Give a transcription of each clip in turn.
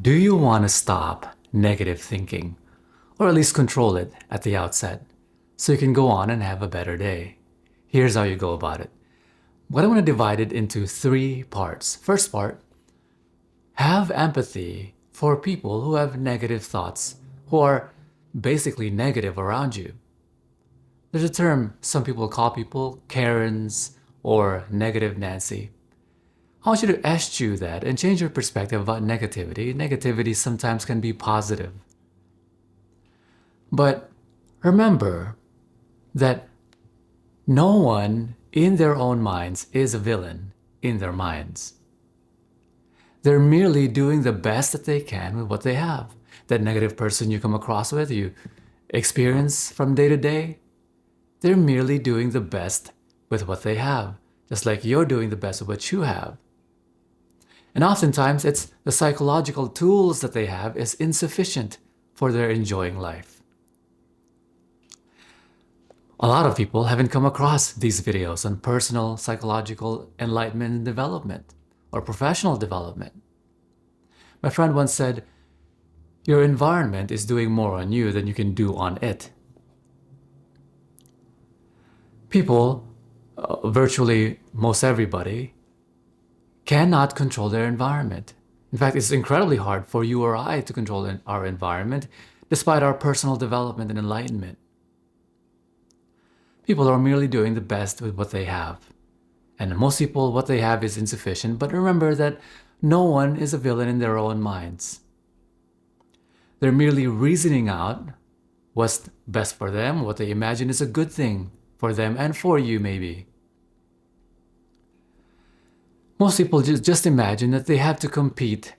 Do you want to stop negative thinking, or at least control it at the outset, so you can go on and have a better day? Here's how you go about it. What I want to divide it into three parts. First part, have empathy for people who have negative thoughts, who are basically negative around you. There's a term some people call people Karens or negative Nancy. I want you to eschew that and change your perspective about negativity. Negativity sometimes can be positive. But remember that no one in their own minds is a villain in their minds. They're merely doing the best that they can with what they have. That negative person you come across with, you experience from day to day, they're merely doing the best with what they have, just like you're doing the best with what you have. And oftentimes, it's the psychological tools that they have is insufficient for their enjoying life. A lot of people haven't come across these videos on personal psychological enlightenment and development or professional development. My friend once said, your environment is doing more on you than you can do on it. People, virtually most everybody, cannot control their environment. In fact, it's incredibly hard for you or I to control our environment despite our personal development and enlightenment. People are merely doing the best with what they have. And most people, what they have is insufficient, but remember that no one is a villain in their own minds. They're merely reasoning out what's best for them, what they imagine is a good thing for them and for you maybe. Most people just imagine that they have to compete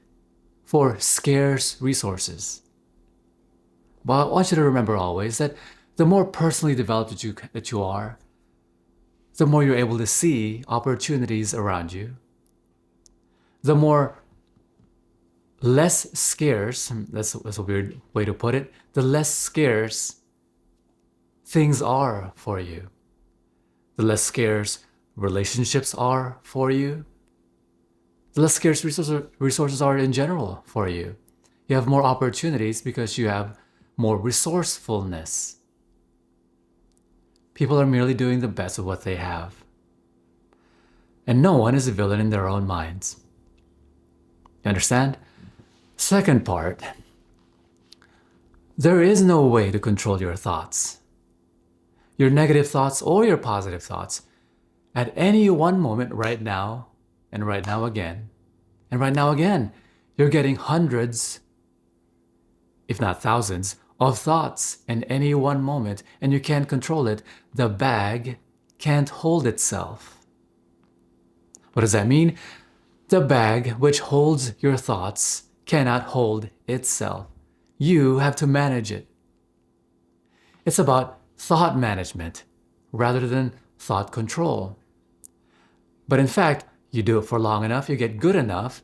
for scarce resources. But I want you to remember always that the more personally developed that you are, the more you're able to see opportunities around you. The more less scarce, that's a weird way to put it, the less scarce things are for you. The less scarce relationships are for you. The less scarce resources are in general for you. You have more opportunities because you have more resourcefulness. People are merely doing the best of what they have. And no one is a villain in their own minds. You understand? Second part, there is no way to control your thoughts. Your negative thoughts or your positive thoughts. At any one moment right now, and right now again, and right now again, you're getting hundreds, if not thousands, of thoughts in any one moment, and you can't control it. The bag can't hold itself. What does that mean? The bag which holds your thoughts cannot hold itself. You have to manage it. It's about thought management rather than thought control. But in fact, you do it for long enough, you get good enough,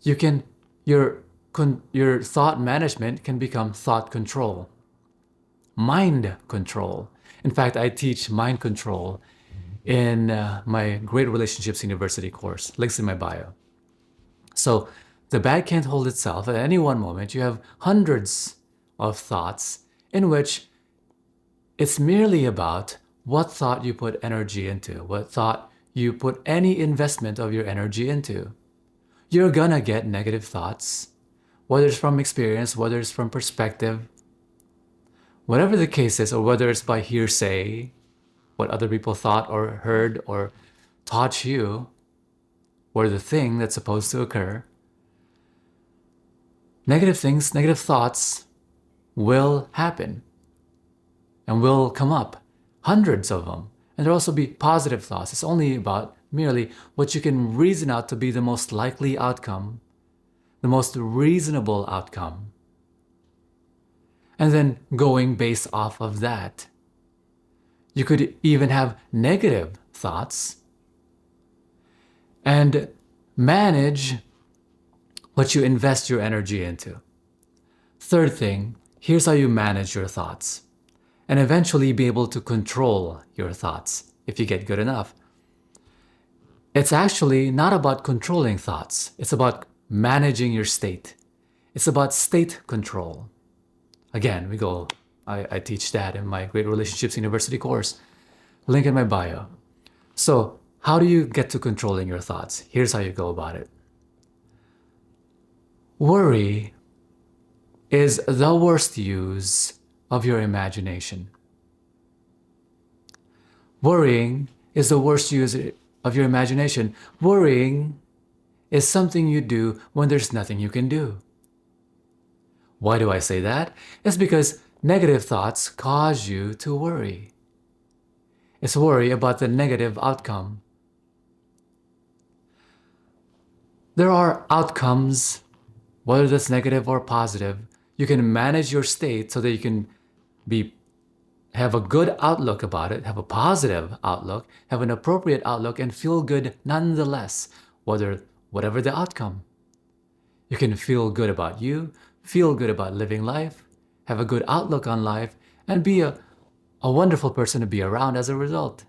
your thought management can become thought control, mind control. In fact, I teach mind control in my Great Relationships University course, links in my bio. So the bag can't hold itself. At any one moment, you have hundreds of thoughts in which it's merely about what thought you put energy into, what thought you put any investment of your energy into. You're gonna get negative thoughts, whether it's from experience, whether it's from perspective, whatever the case is, or whether it's by hearsay, what other people thought or heard or taught you, or the thing that's supposed to occur. Negative things, negative thoughts will happen and will come up, hundreds of them. And there'll also be positive thoughts. It's only about merely what you can reason out to be the most likely outcome, the most reasonable outcome. And then going based off of that. You could even have negative thoughts and manage what you invest your energy into. Third thing, here's how you manage your thoughts and eventually be able to control your thoughts if you get good enough. It's actually not about controlling thoughts. It's about managing your state. It's about state control. Again, I teach that in my Great Relationships University course. Link in my bio. So, how do you get to controlling your thoughts? Here's how you go about it. Worry is the worst use of your imagination. Worrying is the worst use of your imagination. Worrying is something you do when there's nothing you can do. Why do I say that? It's because negative thoughts cause you to worry. It's worry about the negative outcome. There are outcomes, whether that's negative or positive. You can manage your state so that you can have a good outlook about it, have a positive outlook, have an appropriate outlook, and feel good nonetheless, whatever the outcome. You can feel good about you, feel good about living life, have a good outlook on life, and be a wonderful person to be around as a result.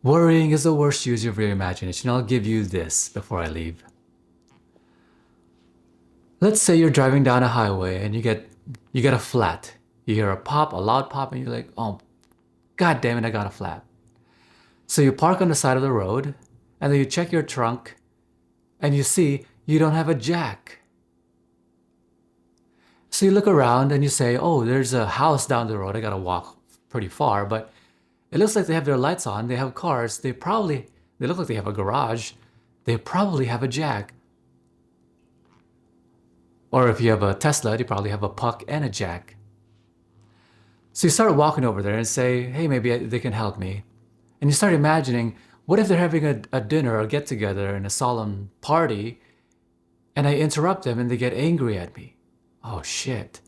Worrying is the worst use of your imagination. I'll give you this before I leave. Let's say you're driving down a highway and you get a flat. You hear a loud pop, and you're like, oh, God damn it, I got a flat. So you park on the side of the road, and then you check your trunk, and you see you don't have a jack. So you look around and you say, oh, there's a house down the road. I gotta walk pretty far, but it looks like they have their lights on. They have cars. They look like they have a garage. They probably have a jack. Or if you have a Tesla, you probably have a puck and a jack. So you start walking over there and say, hey, maybe they can help me. And you start imagining, what if they're having a dinner or get-together in a solemn party, and I interrupt them and they get angry at me? Oh, shit.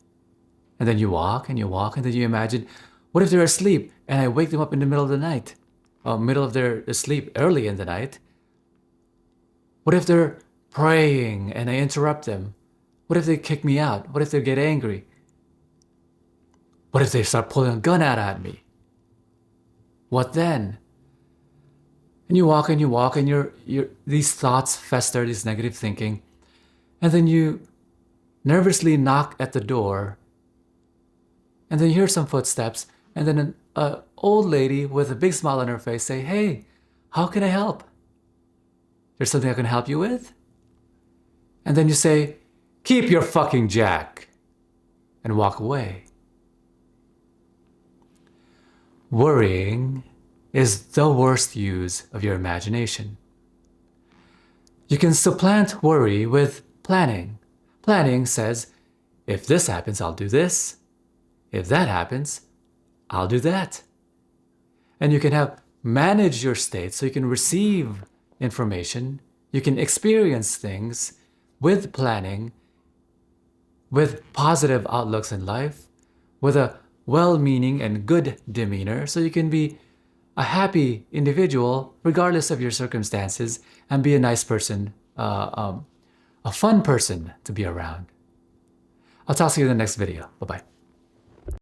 And then you walk and you walk, and then you imagine, what if they're asleep and I wake them up in the middle of the night? Or middle of their sleep early in the night? What if they're praying and I interrupt them? What if they kick me out? What if they get angry? What if they start pulling a gun out at me? What then? And you walk and you walk, and these thoughts fester, this negative thinking, and then you nervously knock at the door, and then you hear some footsteps, and then an old lady with a big smile on her face say, hey, how can I help? There's something I can help you with? And then you say, keep your fucking jack, and walk away. Worrying is the worst use of your imagination. You can supplant worry with planning. Planning says, if this happens, I'll do this. If that happens, I'll do that. And you can manage your state so you can receive information, you can experience things with planning, with positive outlooks in life, with a well-meaning and good demeanor, so you can be a happy individual regardless of your circumstances, and be a nice person, a fun person to be around. I'll talk to you in the next video. Bye-bye.